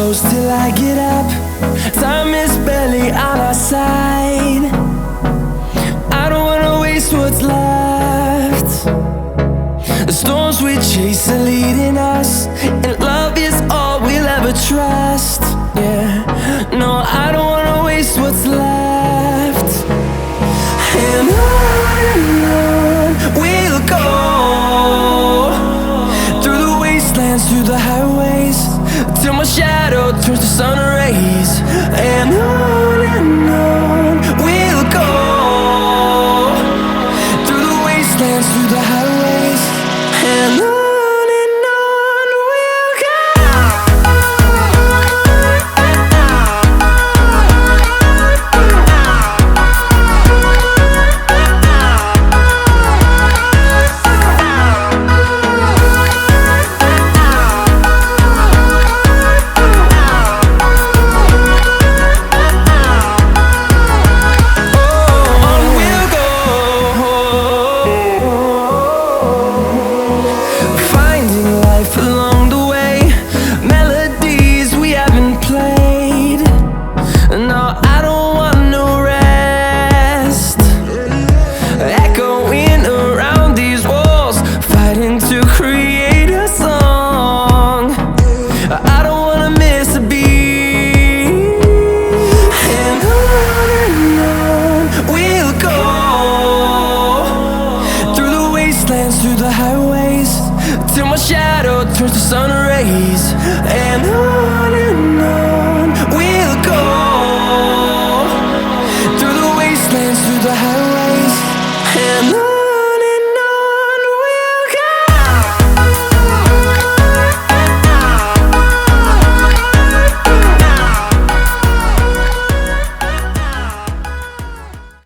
close till I get up. Time is barely on our side. I don't wanna waste what's left. The storms we chase are leading us, and love is all we'll ever trust. Yeah, no, I don't wanna waste what's left. And on we'll go, through the wastelands, through the highways, till my shadow turns to sun rays. And on we'll go, through the wastelands, through the highways, and on. Through the highways, till my shadow turns to sun rays. And on we'll go, through the wastelands, through the highways.